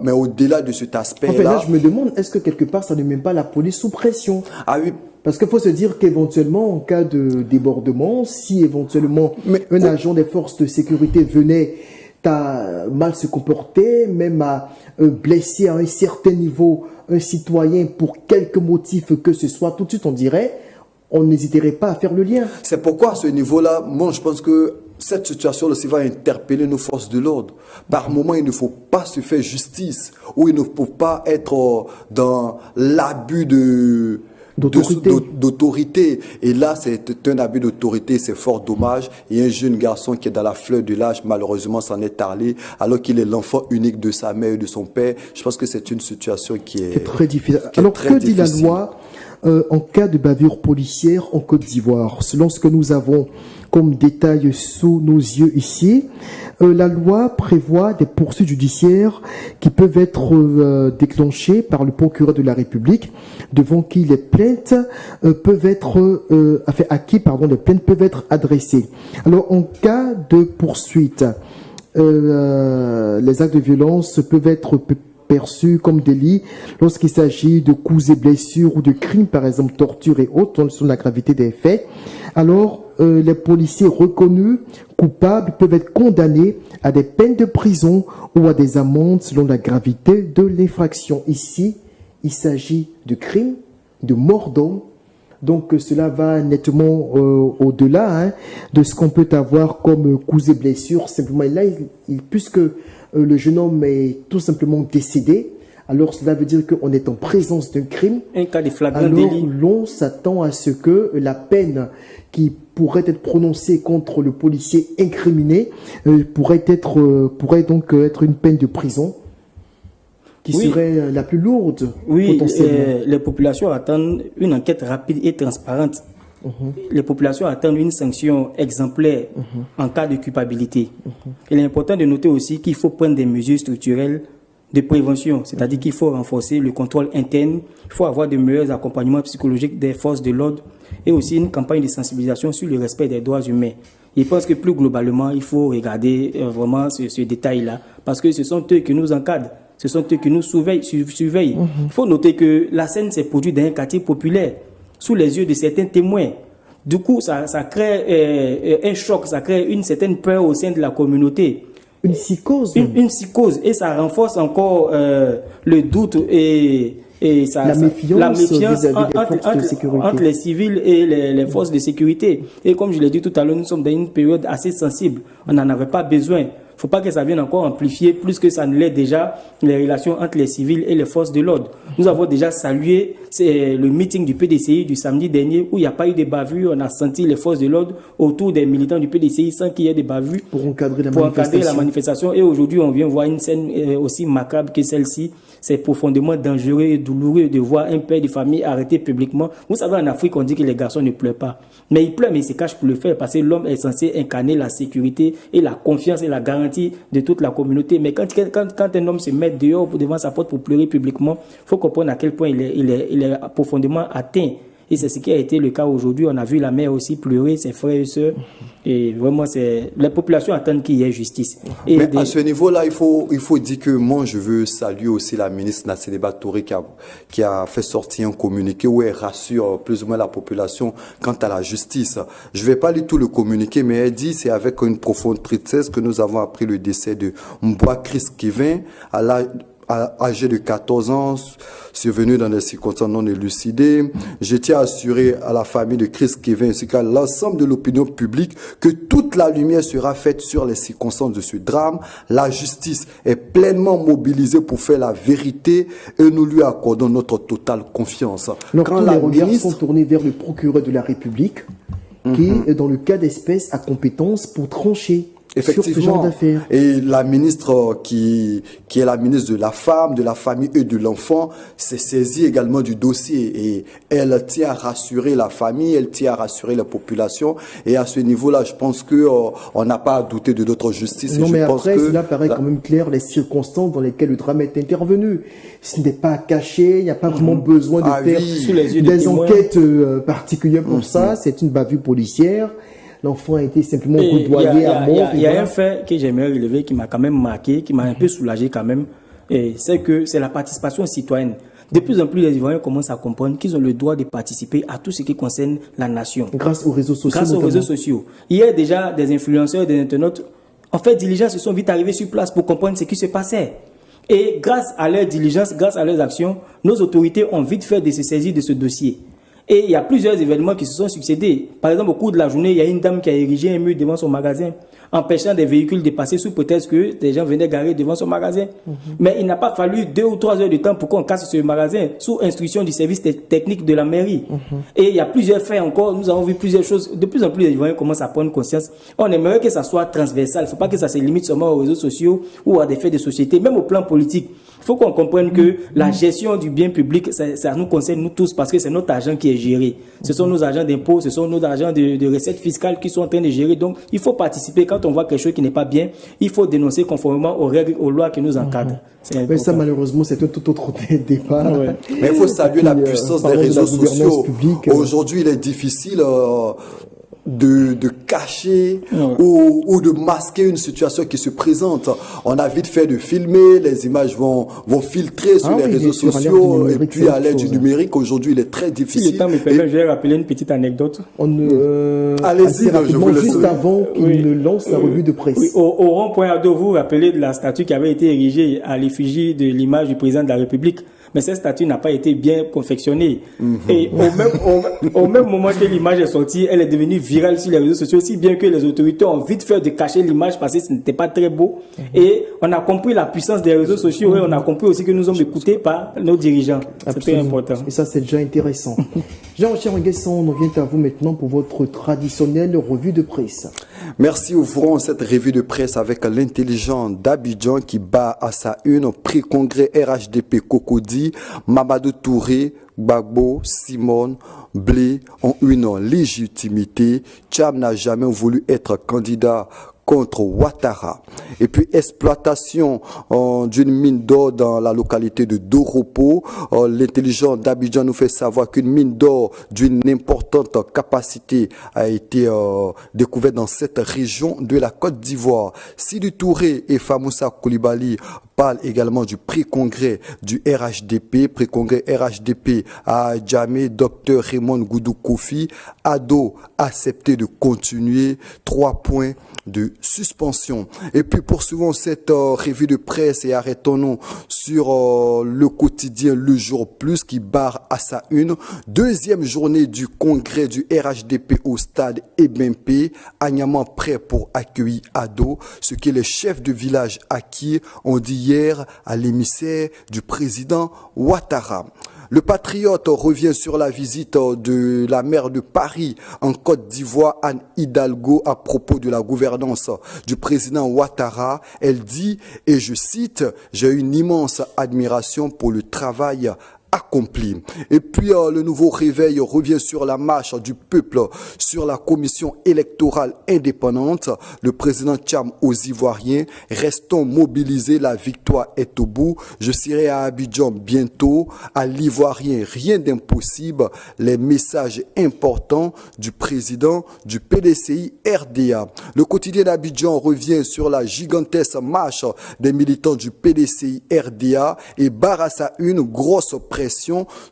mais au-delà de cet aspect-là... En fait, là, je me demande, est-ce que quelque part, ça ne met pas la police sous pression? Ah oui. Parce qu'il faut se dire qu'éventuellement, en cas de débordement, si éventuellement un agent des forces de sécurité venait à mal se comporter, même à blesser à un certain niveau un citoyen pour quelque motif que ce soit, tout de suite on dirait, on n'hésiterait pas à faire le lien. C'est pourquoi à ce niveau-là, moi je pense que cette situation aussi va interpeller nos forces de l'ordre. Par moment, il ne faut pas se faire justice, ou il ne faut pas être dans l'abus d'autorité. Et là, c'est un abus d'autorité, c'est fort dommage. Il y a un jeune garçon qui est dans la fleur de l'âge, malheureusement, s'en est allé, alors qu'il est l'enfant unique de sa mère et de son père. Je pense que c'est une situation qui est très difficile. Alors, que dit la loi en cas de bavure policière en Côte d'Ivoire? Selon ce que nous avons comme détail sous nos yeux ici, la loi prévoit des poursuites judiciaires qui peuvent être déclenchées par le procureur de la République, devant qui les plaintes peuvent être les plaintes peuvent être adressées. Alors, en cas de poursuite, les actes de violence peuvent être perçus comme délit lorsqu'il s'agit de coups et blessures ou de crimes, par exemple torture et autres, selon la gravité des faits. Alors, les policiers reconnus coupables peuvent être condamnés à des peines de prison ou à des amendes selon la gravité de l'infraction. Ici, il s'agit de crimes, de mort d'homme. Donc cela va nettement au-delà de ce qu'on peut avoir comme coups et blessures. Simplement, là, puisque le jeune homme est tout simplement décédé, alors cela veut dire qu'on est en présence d'un crime. Un cas de flagrant délit. Alors l'on s'attend à ce que la peine qui pourrait être prononcée contre le policier incriminé pourrait donc être une peine de prison qui serait la plus lourde. Oui, les populations attendent une enquête rapide et transparente. Les populations attendent une sanction exemplaire en cas de culpabilité. Il est important de noter aussi qu'il faut prendre des mesures structurelles de prévention, c'est-à-dire qu'il faut renforcer le contrôle interne, il faut avoir de meilleurs accompagnements psychologiques des forces de l'ordre et aussi une campagne de sensibilisation sur le respect des droits humains. Je pense que plus globalement, il faut regarder vraiment ce détail-là, parce que ce sont eux qui nous encadrent. Ce sont eux qui nous surveillent. Il faut noter que la scène s'est produite dans un quartier populaire, sous les yeux de certains témoins. Du coup, ça crée un choc, ça crée une certaine peur au sein de la communauté. Une psychose. Une psychose. Et ça renforce encore le doute et la méfiance entre les civils et les forces de sécurité. Et comme je l'ai dit tout à l'heure, nous sommes dans une période assez sensible. On n'en avait pas besoin. Il ne faut pas que ça vienne encore amplifier plus que ça ne l'est déjà les relations entre les civils et les forces de l'ordre. Nous avons déjà salué le meeting du PDCI du samedi dernier où il n'y a pas eu de bavures. On a senti les forces de l'ordre autour des militants du PDCI sans qu'il y ait de bavures pour encadrer la manifestation. Et aujourd'hui, on vient voir une scène aussi macabre que celle-ci. C'est profondément dangereux et douloureux de voir un père de famille arrêté publiquement. Vous savez, en Afrique, on dit que les garçons ne pleurent pas. Mais ils pleurent, mais ils se cachent pour le faire parce que l'homme est censé incarner la sécurité et la confiance et la garantie de toute la communauté. Mais quand un homme se met dehors devant sa porte pour pleurer publiquement, il faut comprendre à quel point il est profondément atteint. Et c'est ce qui a été le cas aujourd'hui. On a vu la mère aussi pleurer, ses frères et sœurs. Et vraiment, les populations attendent qu'il y ait justice. Mais à ce niveau-là, il faut dire que moi, je veux saluer aussi la ministre Nassedeba Touré qui a fait sortir un communiqué où elle rassure plus ou moins la population quant à la justice. Je ne vais pas lire tout le communiqué, mais elle dit c'est avec une profonde tristesse que nous avons appris le décès de Mboua Chris Kevin âgé de 14 ans, survenu dans des circonstances non élucidées. Je tiens à assurer à la famille de Chris Kevin ainsi qu'à l'ensemble de l'opinion publique que toute la lumière sera faite sur les circonstances de ce drame. La justice est pleinement mobilisée pour faire la vérité et nous lui accordons notre totale confiance. Donc, quand les regards sont tournés vers le procureur de la République, qui, dans le cas d'espèce, a compétence pour trancher. Effectivement. Et la ministre qui est la ministre de la femme, de la famille et de l'enfant s'est saisie également du dossier et elle tient à rassurer la famille, elle tient à rassurer la population et à ce niveau-là, je pense que on n'a pas à douter de notre justice. Non, et mais je après, pense que cela paraît quand même clair les circonstances dans lesquelles le drame est intervenu. Ce n'est pas caché, il n'y a pas vraiment besoin de faire des enquêtes particulières pour ça. C'est une bavure policière. L'enfant a été simplement coudoyé à mort. Il y a un fait que j'aimerais relever qui m'a quand même marqué, qui m'a un peu soulagé quand même, c'est que c'est la participation citoyenne. De plus en plus, les Ivoiriens commencent à comprendre qu'ils ont le droit de participer à tout ce qui concerne la nation. Grâce aux réseaux sociaux. Grâce aux réseaux sociaux. Il y a déjà des influenceurs, des internautes, en fait, diligence, se sont vite arrivés sur place pour comprendre ce qui se passait. Et grâce à leur diligence, grâce à leurs actions, nos autorités ont vite fait de se saisir de ce dossier. Et il y a plusieurs événements qui se sont succédés. Par exemple, au cours de la journée, il y a une dame qui a érigé un mur devant son magasin, empêchant des véhicules de passer sous prétexte que des gens venaient garer devant son magasin. Mais il n'a pas fallu 2 ou 3 heures de temps pour qu'on casse ce magasin sous instruction du service technique de la mairie. Et il y a plusieurs faits encore. Nous avons vu plusieurs choses. De plus en plus, les Ivoiriens commencent à prendre conscience. On aimerait que ça soit transversal. Il ne faut pas que ça se limite seulement aux réseaux sociaux ou à des faits de société, même au plan politique. Il faut qu'on comprenne que la gestion du bien public, ça nous concerne nous tous parce que c'est notre argent qui est géré. Ce sont nos agents d'impôts, ce sont nos agents de recettes fiscales qui sont en train de gérer. Donc, il faut participer. Quand on voit quelque chose qui n'est pas bien, il faut dénoncer conformément aux règles, aux lois qui nous encadrent. Mais ça, malheureusement, c'est un tout autre débat. Mais il faut saluer la puissance des réseaux sociaux. Aujourd'hui, il est difficile de cacher ou de masquer une situation qui se présente. On a vite fait de filmer, les images vont filtrer sur les réseaux sociaux et puis à l'aide du numérique, aujourd'hui il est très difficile. Si le temps me permet, je vais rappeler une petite anecdote. Allez-y, je vous laisse. Juste avant qu'il ne lance la revue de presse. Oui, au rond-point Ado, vous vous rappelez de la statue qui avait été érigée à l'effigie de l'image du président de la République. Mais cette statue n'a pas été bien confectionnée. Et au même moment que l'image est sortie, elle est devenue virale sur les réseaux sociaux, si bien que les autorités ont vite fait de cacher l'image parce que ce n'était pas très beau. Et on a compris la puissance des réseaux sociaux et on a compris aussi que nous sommes écoutés par nos dirigeants. C'est très important. Et ça, c'est déjà intéressant. Jean-Richard Nguesson, on vient à vous maintenant pour votre traditionnelle revue de presse. Merci. Ouvrons cette revue de presse avec l'intelligent d'Abidjan qui bat à sa une au pré-congrès RHDP Cocody. Mamadou Touré, Gbagbo, Simone, Blé ont une légitimité. Tcham n'a jamais voulu être candidat contre Ouattara. Et puis exploitation d'une mine d'or dans la localité de Doropo. L'intelligence d'Abidjan nous fait savoir qu'une mine d'or d'une importante capacité a été découverte dans cette région de la Côte d'Ivoire. Sidi Touré et Famoussa Koulibaly parlent également du pré-congrès du RHDP, pré-congrès RHDP à Djamé. Dr Raymond Goudou Kofi, Ado accepté de continuer, 3 points de suspension. Et puis poursuivons cette revue de presse et arrêtons-nous sur le quotidien Le Jour Plus qui barre à sa une. Deuxième journée du congrès du RHDP au stade Ebempe, Agnaman prêt pour accueillir Ado, ce que les chefs de village acquis ont dit hier à l'émissaire du président Ouattara. Le patriote revient sur la visite de la maire de Paris en Côte d'Ivoire, Anne Hidalgo, à propos de la gouvernance du président Ouattara. Elle dit, et je cite, « J'ai une immense admiration pour le travail accompli ». Et puis le nouveau réveil revient sur la marche du peuple sur la commission électorale indépendante. Le président Tcham aux Ivoiriens, restons mobilisés, la victoire est au bout. Je serai à Abidjan bientôt. À l'Ivoirien, rien d'impossible. Les messages importants du président du PDCI RDA. Le quotidien d'Abidjan revient sur la gigantesque marche des militants du PDCI RDA et barre à sa une grosse pression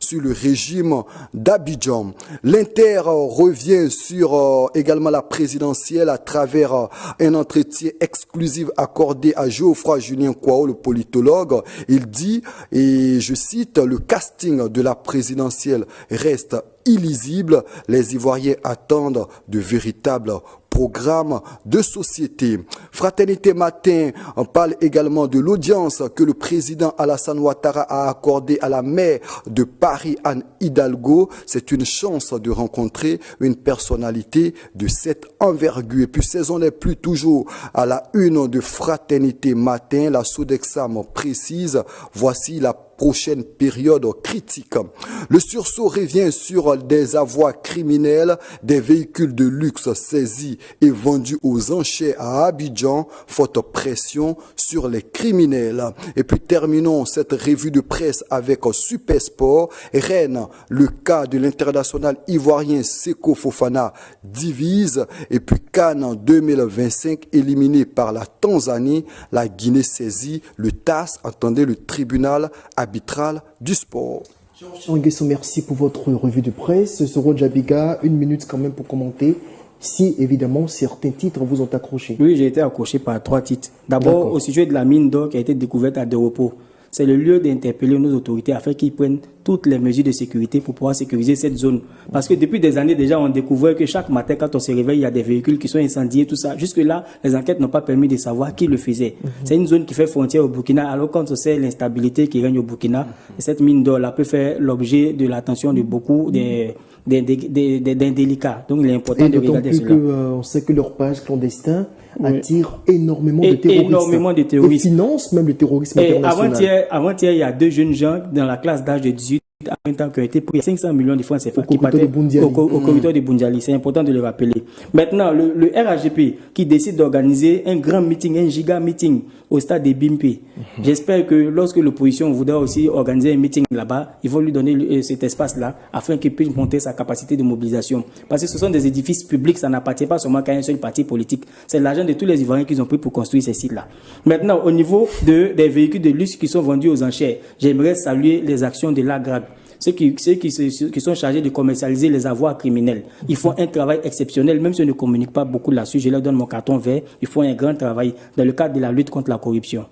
sur le régime d'Abidjan. L'Inter revient sur également la présidentielle à travers un entretien exclusif accordé à Geoffroy Julien Kwao, le politologue. Il dit, et je cite, « Le casting de la présidentielle reste illisible. Les Ivoiriens attendent de véritables programme de société. Fraternité Matin, on parle également de l'audience que le président Alassane Ouattara a accordée à la maire de Paris, Anne Hidalgo. C'est une chance de rencontrer une personnalité de cette envergure. Et puis, saison n'est plus toujours à la une de Fraternité Matin. La Sodexam précise, voici la prochaine période critique. Le sursaut revient sur des avoirs criminels, des véhicules de luxe saisis et vendus aux enchères à Abidjan, forte pression sur les criminels. Et puis terminons cette revue de presse avec Super Sport. Rennes, le cas de l'international ivoirien Seko Fofana divise. Et puis Cannes 2025 éliminé par la Tanzanie, la Guinée saisit le TAS, attendez le tribunal arbitral du sport. Jean Nguesso, merci pour votre revue de presse. Soro Djabiga, 1 minute quand même pour commenter. Si évidemment certains titres vous ont accroché. Oui, j'ai été accroché par 3 titres. D'abord, au sujet de la mine d'or qui a été découverte à Doropo. C'est le lieu d'interpeller nos autorités afin qu'ils prennent toutes les mesures de sécurité pour pouvoir sécuriser cette zone. Parce que depuis des années déjà, on découvrait que chaque matin, quand on se réveille, il y a des véhicules qui sont incendiés, tout ça. Jusque-là, les enquêtes n'ont pas permis de savoir qui le faisait. C'est une zone qui fait frontière au Burkina. Alors quand on sait l'instabilité qui règne au Burkina, cette mine d'or-là peut faire l'objet de l'attention de beaucoup d'indélicats. Donc il est important de regarder cela. On sait que leur page clandestin attire énormément de terroristes. Énormément de terroristes. Et finance même le terrorisme international. Avant-hier, il y a 2 jeunes gens dans la classe d'âge de 18 à 20 ans qui ont été pris 500 millions de francs CFA qui partaient au corridor de Bundiali. C'est important de le rappeler. Maintenant, le RHDP qui décide d'organiser un grand meeting, un giga meeting au stade de Bimpe. J'espère que lorsque l'opposition voudra aussi organiser un meeting là-bas, il faut lui donner cet espace-là afin qu'il puisse monter sa capacité de mobilisation. Parce que ce sont des édifices publics, ça n'appartient pas seulement qu'à un seul parti politique. C'est l'argent de tous les Ivoiriens qu'ils ont pris pour construire ces sites-là. Maintenant, au niveau des véhicules de luxe qui sont vendus aux enchères, j'aimerais saluer les actions de l'AGRAG. Ceux qui sont chargés de commercialiser les avoirs criminels. Ils font un travail exceptionnel, même si on ne communique pas beaucoup là-dessus. Je leur donne mon carton vert. Ils font un grand travail dans le cadre de la lutte contre la corruption.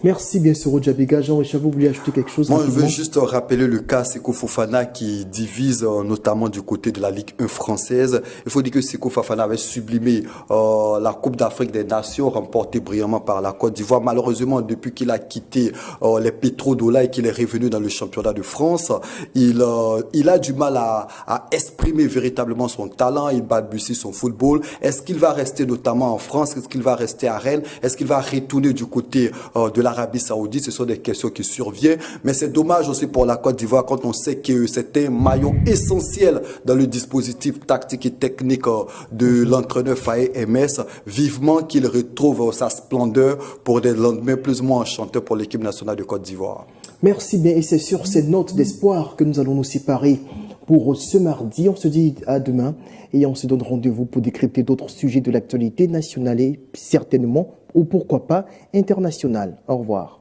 Merci bien sûr, Djabiga. Jean-Richard, vous voulez ajouter quelque chose? Moi, je veux juste rappeler le cas Seko Fofana qui divise notamment du côté de la Ligue 1 française. Il faut dire que Seko Fofana avait sublimé la Coupe d'Afrique des Nations remportée brillamment par la Côte d'Ivoire. Malheureusement, depuis qu'il a quitté les pétrodollars et qu'il est revenu dans le championnat de France, il a du mal à exprimer véritablement son talent. Il balbutie son football. Est-ce qu'il va rester notamment en France? Est-ce qu'il va rester à Rennes? Est-ce qu'il va retourner du côté de l'Arabie Saoudite. Ce sont des questions qui surviennent. Mais c'est dommage aussi pour la Côte d'Ivoire quand on sait que c'était un maillon essentiel dans le dispositif tactique et technique de l'entraîneur Faye MS. Vivement qu'il retrouve sa splendeur pour des lendemains plus ou moins enchanteurs pour l'équipe nationale de Côte d'Ivoire. Merci bien. Et c'est sur ces notes d'espoir que nous allons nous séparer pour ce mardi. On se dit à demain et on se donne rendez-vous pour décrypter d'autres sujets de l'actualité nationale et certainement, ou pourquoi pas, internationale. Au revoir.